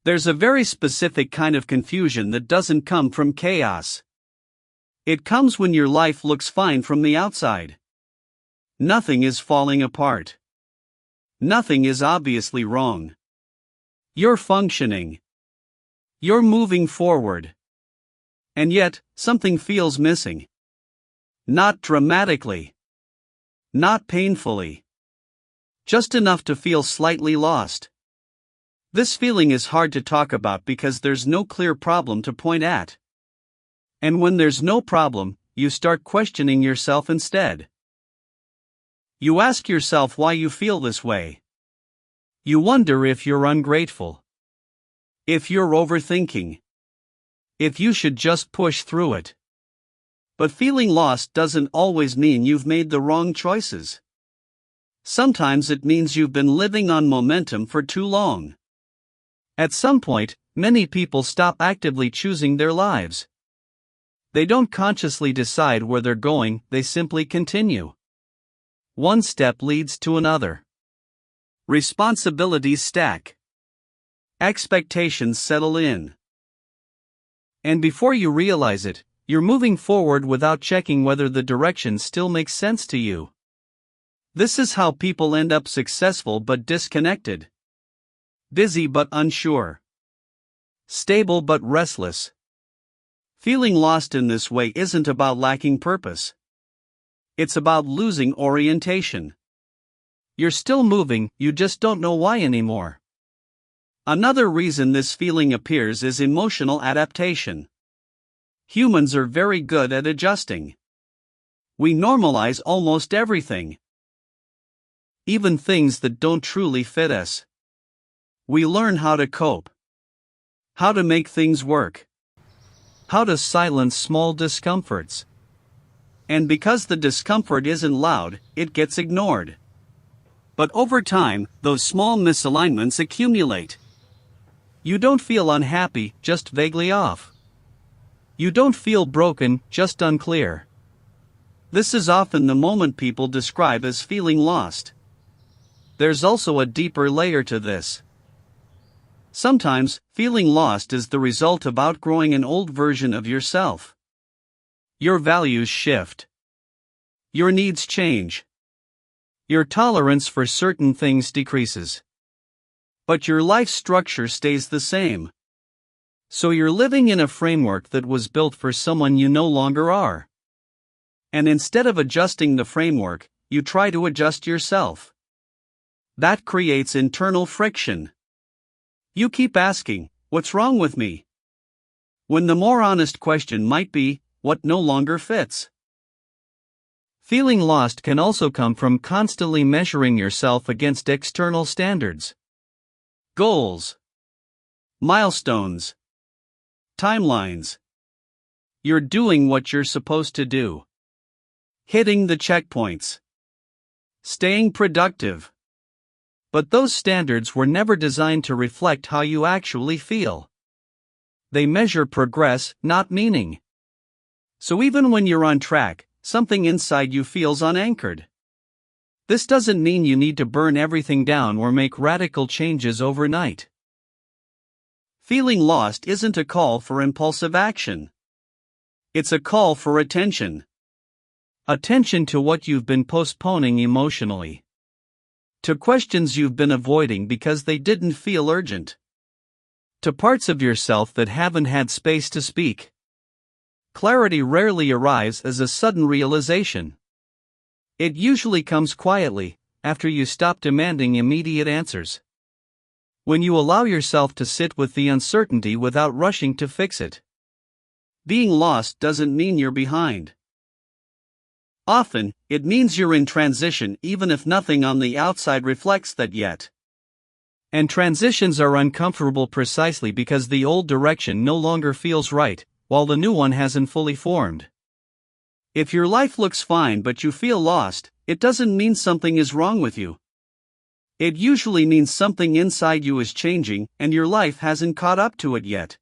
There's a very specific kind of confusion that doesn't come from chaos. It comes when your life looks fine from the outside. Nothing is falling apart. Nothing is obviously wrong. You're functioning. You're moving forward. And yet, something feels missing. Not dramatically. Not painfully. Just enough to feel slightly lost. This feeling is hard to talk about because there's no clear problem to point at. And when there's no problem, you start questioning yourself instead. You ask yourself why you feel this way. You wonder if you're ungrateful. If you're overthinking. If you should just push through it. But feeling lost doesn't always mean you've made the wrong choices. Sometimes it means you've been living on momentum for too long. At some point, many people stop actively choosing their lives. They don't consciously decide where they're going, they simply continue. One step leads to another. Responsibilities stack. Expectations settle in. And before you realize it, you're moving forward without checking whether the direction still makes sense to you. This is how people end up successful but disconnected. Busy but unsure. Stable but restless. Feeling lost in this way isn't about lacking purpose. It's about losing orientation. You're still moving, you just don't know why anymore. Another reason this feeling appears is emotional adaptation. Humans are very good at adjusting. We normalize almost everything. Even things that don't truly fit us. We learn how to cope. How to make things work. How to silence small discomforts. And because the discomfort isn't loud, it gets ignored. But over time, those small misalignments accumulate. You don't feel unhappy, just vaguely off. You don't feel broken, just unclear. This is often the moment people describe as feeling lost. There's also a deeper layer to this. Sometimes, feeling lost is the result of outgrowing an old version of yourself. Your values shift. Your needs change. Your tolerance for certain things decreases. But your life structure stays the same. So you're living in a framework that was built for someone you no longer are. And instead of adjusting the framework, you try to adjust yourself. That creates internal friction. You keep asking, what's wrong with me? When the more honest question might be, what no longer fits? Feeling lost can also come from constantly measuring yourself against external standards. Goals. Milestones. Timelines. You're doing what you're supposed to do. Hitting the checkpoints. Staying productive. But those standards were never designed to reflect how you actually feel. They measure progress, not meaning. So even when you're on track, something inside you feels unanchored. This doesn't mean you need to burn everything down or make radical changes overnight. Feeling lost isn't a call for impulsive action. It's a call for attention. Attention to what you've been postponing emotionally. To questions you've been avoiding because they didn't feel urgent. To parts of yourself that haven't had space to speak. Clarity rarely arrives as a sudden realization. It usually comes quietly, after you stop demanding immediate answers. When you allow yourself to sit with the uncertainty without rushing to fix it. Being lost doesn't mean you're behind. Often, it means you're in transition even if nothing on the outside reflects that yet. And transitions are uncomfortable precisely because the old direction no longer feels right, while the new one hasn't fully formed. If your life looks fine but you feel lost, it doesn't mean something is wrong with you. It usually means something inside you is changing and your life hasn't caught up to it yet.